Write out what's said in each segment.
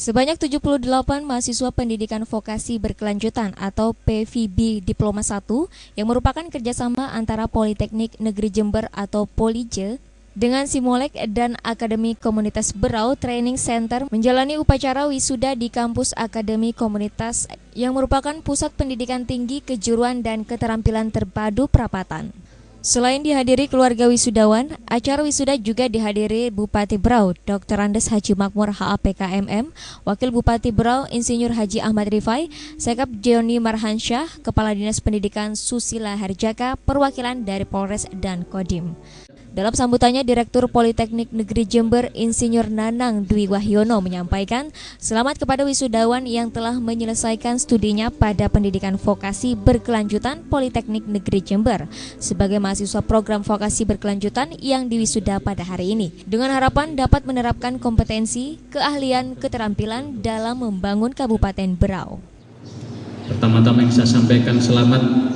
Sebanyak 78 mahasiswa pendidikan vokasi berkelanjutan atau PVB Diploma 1 yang merupakan kerjasama antara Politeknik Negeri Jember atau Polije dengan Simolek dan Akademi Komunitas Berau Training Center menjalani upacara wisuda di kampus Akademi Komunitas yang merupakan pusat pendidikan tinggi kejuruan dan keterampilan terpadu Perapatan. Selain dihadiri keluarga wisudawan, acara wisuda juga dihadiri Bupati Berau, Dr. Andes Haji Makmur HAPKMM, Wakil Bupati Berau Insinyur Haji Ahmad Rifai, Sekap Joni Marhansyah, Kepala Dinas Pendidikan Susila Herjaka, perwakilan dari Polres dan Kodim. Dalam sambutannya, Direktur Politeknik Negeri Jember Insinyur Nanang Dwi Wahyono menyampaikan selamat kepada wisudawan yang telah menyelesaikan studinya pada pendidikan vokasi berkelanjutan Politeknik Negeri Jember sebagai mahasiswa program vokasi berkelanjutan yang diwisuda pada hari ini dengan harapan dapat menerapkan kompetensi, keahlian, keterampilan dalam membangun Kabupaten Berau. Pertama-tama yang saya sampaikan selamat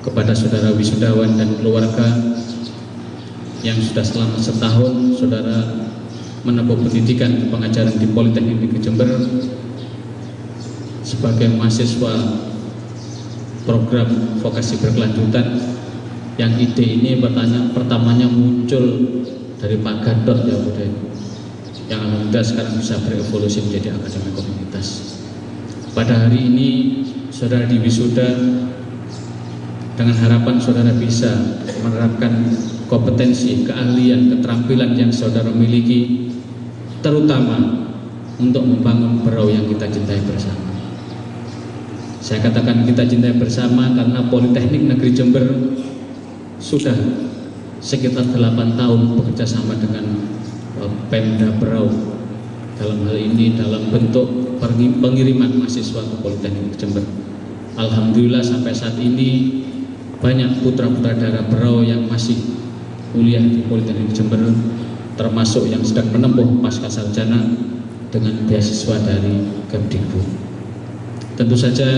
kepada saudara wisudawan dan keluarga yang sudah selama setahun saudara menempuh pendidikan pengajaran di Politeknik Negeri Jember sebagai mahasiswa program vokasi berkelanjutan, yang ide ini pertamanya muncul dari Pak Gadot ya Budi, yang alhamdulillah sekarang bisa berevolusi menjadi Akademi Komunitas. Pada hari ini saudara diwisuda dengan harapan saudara bisa menerapkan kompetensi, keahlian, keterampilan yang saudara miliki, terutama untuk membangun Berau yang kita cintai bersama. Saya katakan kita cintai bersama karena Politeknik Negeri Jember sudah sekitar 8 tahun bekerja sama dengan Pemda Berau, dalam hal ini dalam bentuk pengiriman mahasiswa ke Politeknik Jember. Alhamdulillah sampai saat ini banyak putra-putra daerah Berau yang masih kuliah di Politeknik Jember, termasuk yang sedang menempuh pasca sarjana dengan beasiswa dari Kemdikbud. Tentu saja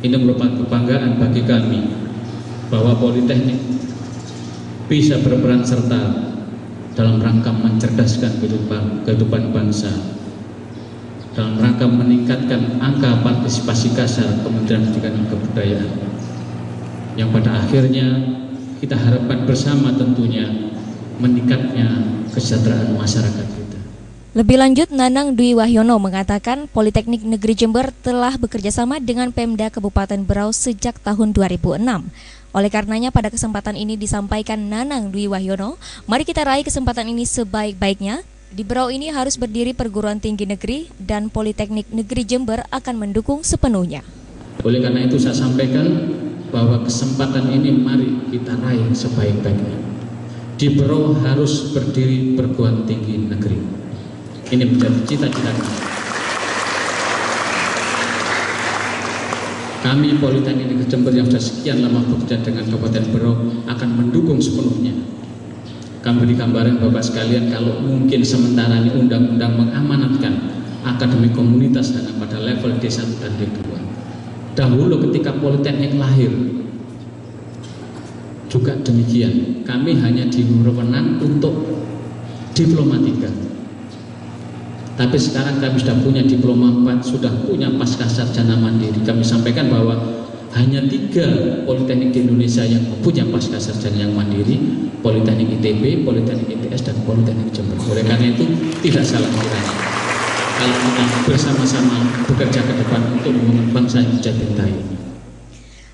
ini merupakan kebanggaan bagi kami bahwa Politeknik bisa berperan serta dalam rangka mencerdaskan kehidupan bangsa, dalam rangka meningkatkan angka partisipasi kasar Kementerian Pendidikan dan Kebudayaan, yang pada akhirnya kita harapkan bersama tentunya meningkatnya kesejahteraan masyarakat kita. Lebih lanjut, Nanang Dwi Wahyono mengatakan Politeknik Negeri Jember telah bekerjasama dengan Pemda Kabupaten Berau sejak tahun 2006. Oleh karenanya pada kesempatan ini disampaikan Nanang Dwi Wahyono, mari kita raih kesempatan ini sebaik-baiknya. Di Berau ini harus berdiri perguruan tinggi negeri dan Politeknik Negeri Jember akan mendukung sepenuhnya. Oleh karena itu saya sampaikan bahwa kesempatan ini mari kita raih sebaik-baiknya. Di Berau harus berdiri perguruan tinggi negeri. Ini menjadi cita-cita kami. Kami Politeknik Negeri Jember yang sudah sekian lama bekerja dengan Kabupaten Berau akan mendukung sepenuhnya. Kami beri gambaran Bapak sekalian, kalau mungkin sementara ini undang-undang mengamanatkan Akademi Komunitas hanya pada level D1 dan D2. Dahulu ketika Politeknik lahir juga demikian, kami hanya diwewenang untuk Diploma 3. Tapi sekarang kami sudah punya Diploma 4, sudah punya pasca sarjana mandiri. Kami sampaikan bahwa hanya 3 Politeknik di Indonesia yang punya pasca sarjana yang mandiri, Politeknik ITB, Politeknik ITS, dan Politeknik Jember. Oleh karena itu tidak salah kiranya kalau kita bersama-sama bekerja ke depan untuk membangun bangsa yang kita cintai.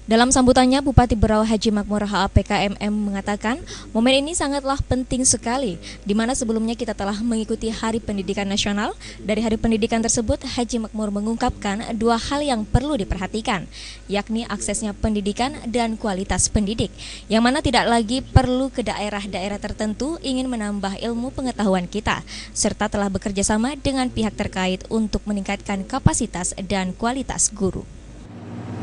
Dalam sambutannya, Bupati Berau Haji Makmur HAPKMM mengatakan momen ini sangatlah penting sekali, di mana sebelumnya kita telah mengikuti Hari Pendidikan Nasional. Dari Hari Pendidikan tersebut, Haji Makmur mengungkapkan 2 hal yang perlu diperhatikan, yakni aksesnya pendidikan dan kualitas pendidik, yang mana tidak lagi perlu ke daerah-daerah tertentu ingin menambah ilmu pengetahuan kita, serta telah bekerja sama dengan pihak terkait untuk meningkatkan kapasitas dan kualitas guru.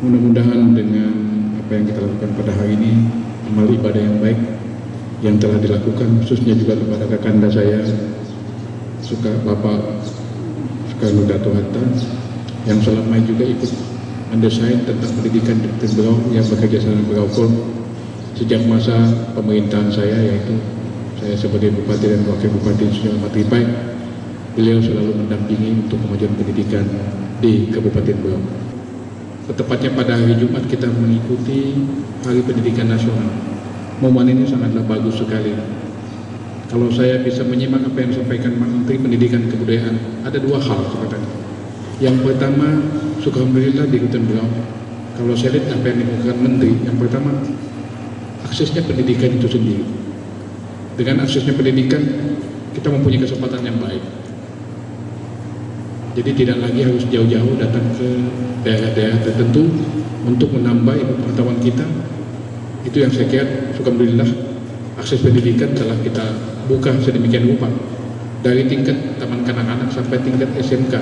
Mudah-mudahan dengan apa yang kita lakukan pada hari ini, amal ibadah yang baik yang telah dilakukan, khususnya juga kepada kakanda saya, Bapak Soekarno Hatta, yang selama ini juga ikut mendesain tentang pendidikan di Berau yang bekerja sama dengan Berau sejak masa pemerintahan saya, yaitu saya sebagai Bupati dan Wakil Bupati Insinyur Ahmad Rifai. beliau selalu mendampingi untuk kemajuan pendidikan di Kabupaten Berau. Tepatnya pada hari Jumat kita mengikuti Hari Pendidikan Nasional. Momen ini sangatlah bagus sekali. Kalau saya bisa menyimak apa yang disampaikan Menteri Pendidikan dan Kebudayaan, ada dua hal sebenarnya. Yang pertama, alhamdulillah di Kabupaten Berau, kalau saya lihat apa yang dilakukan Menteri, yang pertama, aksesnya pendidikan itu sendiri. Dengan aksesnya pendidikan, kita mempunyai kesempatan yang baik. Jadi tidak lagi harus jauh-jauh datang ke daerah-daerah tertentu untuk menambah ilmu pengetahuan kita. Itu yang saya kira, alhamdulillah, akses pendidikan telah kita buka sedemikian rupa. Dari tingkat taman kanak-kanak sampai tingkat SMK,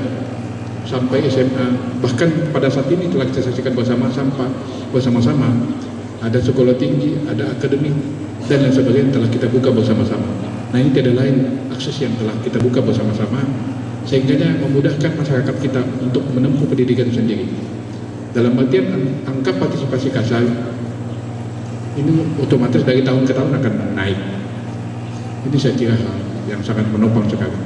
sampai SMA. Bahkan pada saat ini telah kita saksikan bersama-sama. Ada sekolah tinggi, ada akademik, dan lain sebagainya telah kita buka bersama-sama. Nah ini tidak lain akses yang telah kita buka bersama-sama, sehingga memudahkan masyarakat kita untuk menempuh pendidikan sendiri. Dalam artian angka partisipasi kasar ini otomatis dari tahun ke tahun akan naik. Ini saya kira hal yang sangat menopang sekali.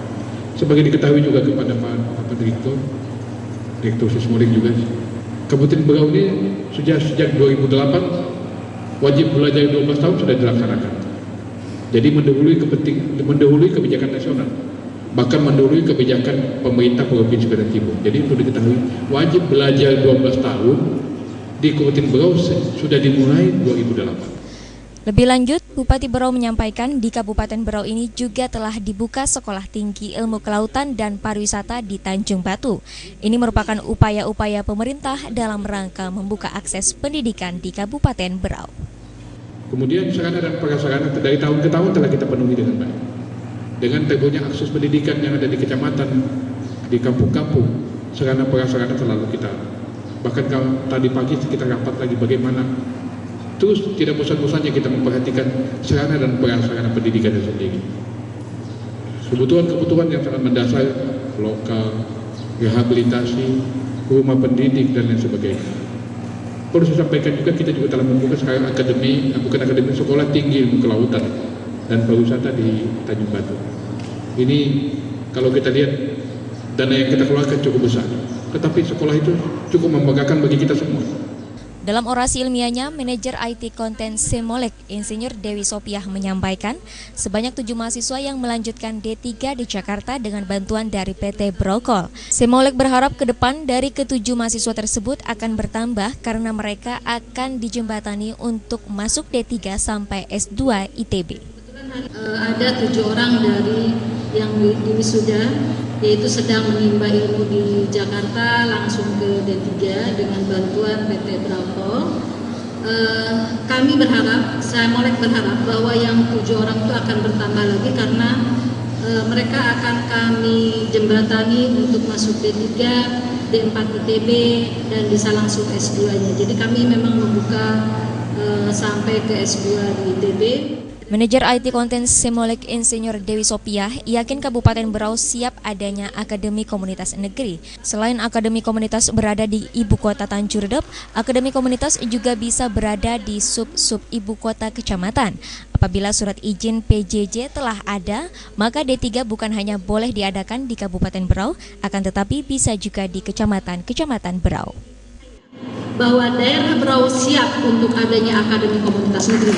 Sebagai diketahui juga kepada Pak Direktur Sismodik juga, Kabupaten Berau ini sejak 2008 wajib belajar 12 tahun sudah dilaksanakan. Jadi mendahului kebijakan nasional, bahkan mendahului kebijakan pemerintah Provinsi Kalimantan Timur. Jadi untuk diketahui, wajib belajar 12 tahun di Kabupaten Berau sudah dimulai 2008. Lebih lanjut, Bupati Berau menyampaikan di Kabupaten Berau ini juga telah dibuka Sekolah Tinggi Ilmu Kelautan dan Pariwisata di Tanjung Batu. Ini merupakan upaya-upaya pemerintah dalam rangka membuka akses pendidikan di Kabupaten Berau. Kemudian sarana dan prasarana dari tahun ke tahun telah kita penuhi dengan baik. Dengan teguhnya akses pendidikan yang ada di kecamatan, di kampung-kampung, sarana prasarana selalu kita. Bahkan tadi pagi kita rapat lagi bagaimana terus tidak bosan-bosannya kita memperhatikan sarana dan prasarana pendidikan itu sendiri. Kebutuhan-kebutuhan yang sangat mendasar, lokal, rehabilitasi, rumah pendidik, dan lain sebagainya. Perlu saya sampaikan juga, kita juga telah membuka sekarang akademi Sekolah Tinggi Ilmu Kelautan dan Pariwisata di Tanjung Batu. Ini kalau kita lihat dana yang kita keluarkan cukup besar, tetapi sekolah itu cukup membanggakan bagi kita semua. Dalam orasi ilmiahnya, Manajer IT Konten Simolek, Insinyur Dewi Sopiah menyampaikan, sebanyak 7 mahasiswa yang melanjutkan D3 di Jakarta dengan bantuan dari PT Brokol. Simolek berharap ke depan dari ke-7 mahasiswa tersebut akan bertambah karena mereka akan dijembatani untuk masuk D3 sampai S2 ITB. Ada 7 orang dari yang wisuda, yaitu sedang menimba ilmu di Jakarta langsung ke D3 dengan bantuan PT Brokol. Kami berharap, saya Molek berharap bahwa yang 7 orang itu akan bertambah lagi karena mereka akan kami jembatani untuk masuk D3, D4 ITB, dan bisa langsung S2-nya. Jadi kami memang membuka sampai ke S2 di ITB. Manajer IT Konten Simolek Insinyur Dewi Sopiah yakin Kabupaten Berau siap adanya Akademi Komunitas Negeri. Selain Akademi Komunitas berada di Ibu Kota Tanjung Redep, Akademi Komunitas juga bisa berada di sub-sub Ibu Kota Kecamatan. Apabila surat izin PJJ telah ada, maka D3 bukan hanya boleh diadakan di Kabupaten Berau, akan tetapi bisa juga di Kecamatan Berau. Bahwa daerah Berau siap untuk adanya Akademi Komunitas Negeri.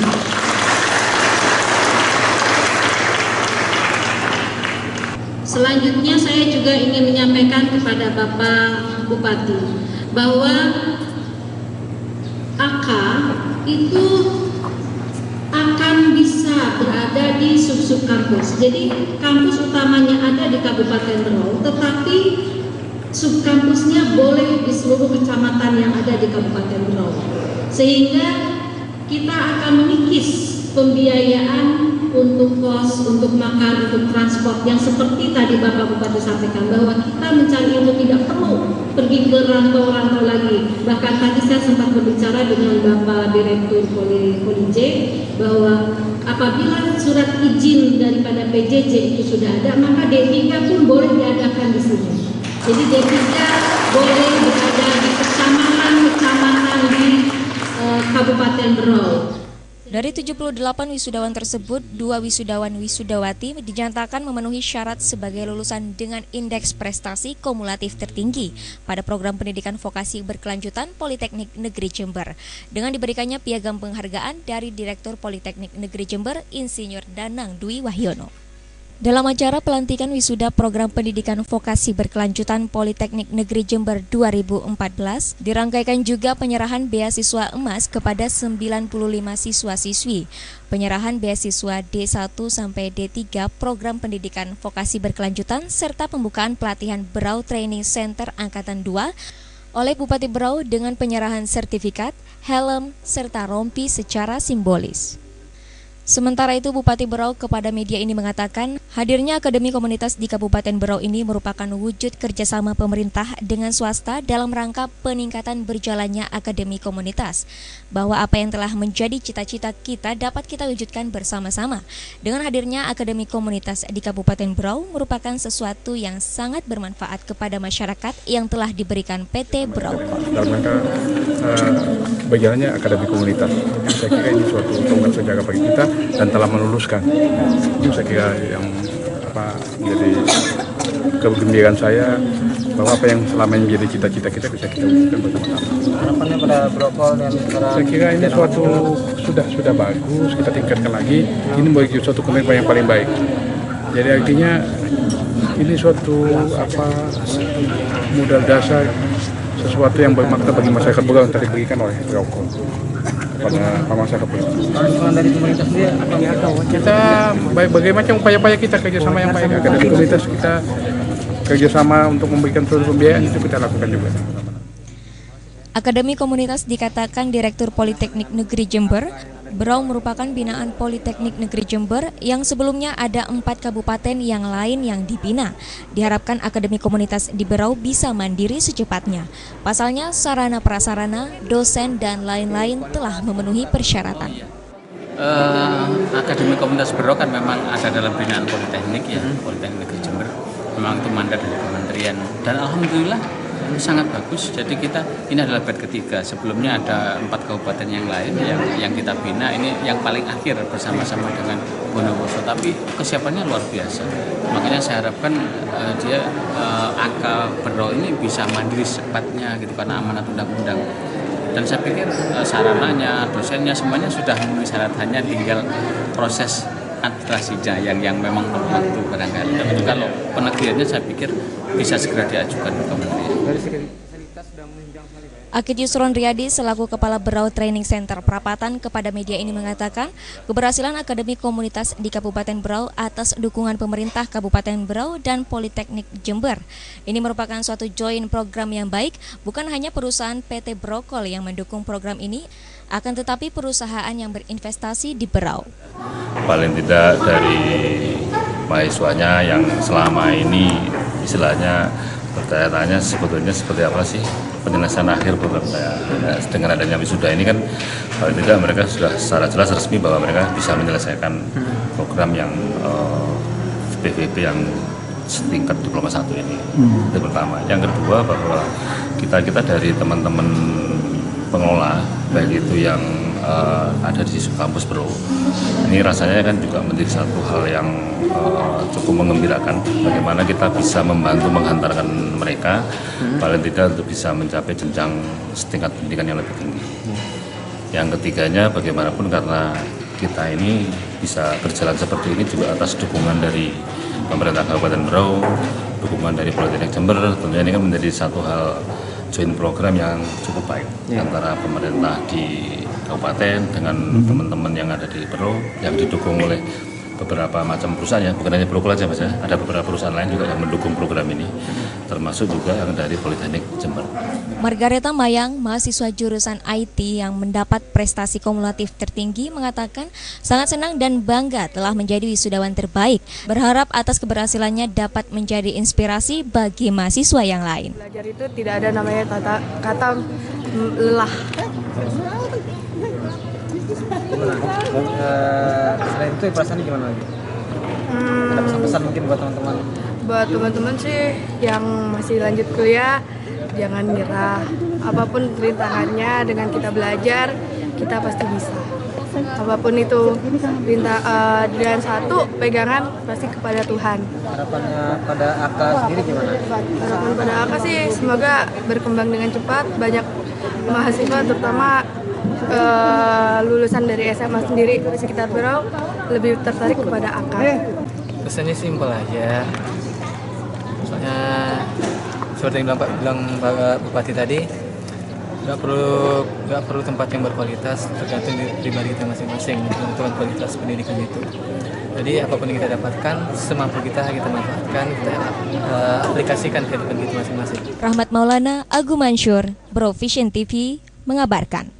Selanjutnya saya juga ingin menyampaikan kepada Bapak Bupati bahwa AK itu akan bisa berada di sub-sub kampus. Jadi kampus utamanya ada di Kabupaten Berau, tetapi sub kampusnya boleh di seluruh kecamatan yang ada di Kabupaten Berau. Sehingga kita akan mengikis pembiayaan untuk kos, untuk makan, untuk transport yang seperti tadi Bapak Bupati sampaikan bahwa kita mencari ilmu tidak perlu pergi ke rantau-rantau lagi. Bahkan tadi saya sempat berbicara dengan Bapak Direktur Polije bahwa apabila surat izin daripada PJJ itu sudah ada, maka D3 pun boleh diadakan di sini. Jadi D3 boleh berada di kecamatan di Kabupaten Berau. Dari 78 wisudawan tersebut, 2 wisudawan-wisudawati dinyatakan memenuhi syarat sebagai lulusan dengan indeks prestasi kumulatif tertinggi pada program pendidikan vokasi berkelanjutan Politeknik Negeri Jember, dengan diberikannya piagam penghargaan dari Direktur Politeknik Negeri Jember, Insinyur Danang Dwi Wahyono. Dalam acara pelantikan wisuda program pendidikan vokasi berkelanjutan Politeknik Negeri Jember 2014, dirangkaikan juga penyerahan beasiswa emas kepada 95 siswa-siswi, penyerahan beasiswa D1 sampai D3 program pendidikan vokasi berkelanjutan, serta pembukaan pelatihan Berau Training Center Angkatan 2 oleh Bupati Berau dengan penyerahan sertifikat, helm, serta rompi secara simbolis. Sementara itu, Bupati Berau kepada media ini mengatakan, hadirnya Akademi Komunitas di Kabupaten Berau ini merupakan wujud kerjasama pemerintah dengan swasta dalam rangka peningkatan berjalannya Akademi Komunitas, bahwa apa yang telah menjadi cita-cita kita dapat kita wujudkan bersama-sama. Dengan hadirnya Akademi Komunitas di Kabupaten Berau merupakan sesuatu yang sangat bermanfaat kepada masyarakat yang telah diberikan PT Berau. Dalam rangka berjalannya Akademi Komunitas, saya kira ini suatu tonggak sejarah bagi kita dan telah meluluskan. Itu saya kira yang jadi kegembiraan saya, bahwa apa yang selama ini menjadi cita-cita kita bisa kita wujudkan bersama-sama. Harapannya pada Brokol dan saya kira ini suatu sudah bagus, kita tingkatkan lagi. Ini menjadi suatu komitmen yang paling baik. Jadi artinya ini suatu modal dasar, sesuatu yang bermakna bagi masyarakat Berau yang tadi diberikan oleh Brokol pada masyarakat Berau. Kalau dari pemerintah sendiri Kita berbagai macam upaya-upaya kita kerjasama yang baik. Akademi Komunitas kita kerjasama untuk memberikan seluruh pembiayaan itu kita lakukan juga. Akademi Komunitas dikatakan Direktur Politeknik Negeri Jember, Berau merupakan binaan Politeknik Negeri Jember yang sebelumnya ada 4 kabupaten yang lain yang dibina. Diharapkan Akademi Komunitas di Berau bisa mandiri secepatnya. Pasalnya sarana prasarana, dosen dan lain-lain telah memenuhi persyaratan. Akademi Komunitas Berau kan memang ada dalam binaan Politeknik ya, Politeknik Negeri Jember. Memang itu mandat dari kementerian dan alhamdulillah sangat bagus. Jadi kita ini adalah batch ketiga. Sebelumnya ada 4 kabupaten yang lain yang kita bina. Ini yang paling akhir bersama-sama dengan Bondowoso. Tapi kesiapannya luar biasa. Makanya saya harapkan angka Berau ini bisa mandiri secepatnya gitu karena amanat undang-undang. Dan saya pikir sarananya, dosennya semuanya sudah memenuhi syarat, hanya tinggal proses administrasinya yang memang perlu waktu barangkali. Tapi kalau penegriannya saya pikir bisa segera diajukan ke kementerian. Akid Yusron Riyadi selaku Kepala Berau Training Center Prapatan kepada media ini mengatakan keberhasilan Akademi Komunitas di Kabupaten Berau atas dukungan pemerintah Kabupaten Berau dan Politeknik Jember. Ini merupakan suatu joint program yang baik, bukan hanya perusahaan PT Brokol yang mendukung program ini, akan tetapi perusahaan yang berinvestasi di Berau. Paling tidak dari mahasiswanya yang selama ini istilahnya bertanya-tanya sebetulnya seperti apa sih penyelesaian akhir program saya. Nah, dengan adanya wisuda ini kan paling tidak mereka sudah secara jelas resmi bahwa mereka bisa menyelesaikan program yang PVB yang setingkat diploma 1 ini. Itu pertama. Yang kedua bahwa kita dari teman-teman pengelola baik itu yang ada di kampus Berau, ini rasanya kan juga menjadi satu hal yang cukup mengembirakan bagaimana kita bisa membantu menghantarkan mereka paling tidak untuk bisa mencapai jenjang setingkat pendidikan yang lebih tinggi. Yang ketiganya bagaimanapun karena kita ini bisa berjalan seperti ini juga atas dukungan dari pemerintah Kabupaten Berau, dukungan dari Politeknik Jember, tentunya ini kan menjadi satu hal joint program yang cukup baik antara pemerintah di kabupaten dengan teman-teman yang ada di Berau yang didukung oleh beberapa macam perusahaan ya, bukan hanya Brokol aja Mas ya, ada beberapa perusahaan lain juga yang mendukung program ini, termasuk juga yang dari Politeknik Jember. Margareta Mayang, mahasiswa jurusan IT yang mendapat prestasi kumulatif tertinggi, mengatakan sangat senang dan bangga telah menjadi wisudawan terbaik. Berharap atas keberhasilannya dapat menjadi inspirasi bagi mahasiswa yang lain. Belajar itu tidak ada namanya kata lelah. Selain itu perasaan gimana lagi? Ada pesan-pesan mungkin buat teman-teman? Buat teman-teman sih yang masih lanjut kuliah, jangan nyerah. Apapun rintangannya, dengan kita belajar, kita pasti bisa. apapun itu dan satu pegangan pasti kepada Tuhan. Harapannya pada AKA sendiri gimana? Harapan pada AKA sih semoga berkembang dengan cepat, banyak mahasiswa terutama lulusan dari SMA sendiri di sekitar Berau lebih tertarik kepada AKA. Pesannya simpel aja, soalnya seperti yang bilang Pak Bupati tadi, nggak perlu tempat yang berkualitas, tergantung pribadi kita masing-masing untuk kualitas pendidikan itu. Jadi apapun yang kita dapatkan, semampu kita manfaatkan, kita aplikasikan ke kehidupan kita masing-masing. Rahmat Maulana, Agu Mansur, Bro Vision TV mengabarkan.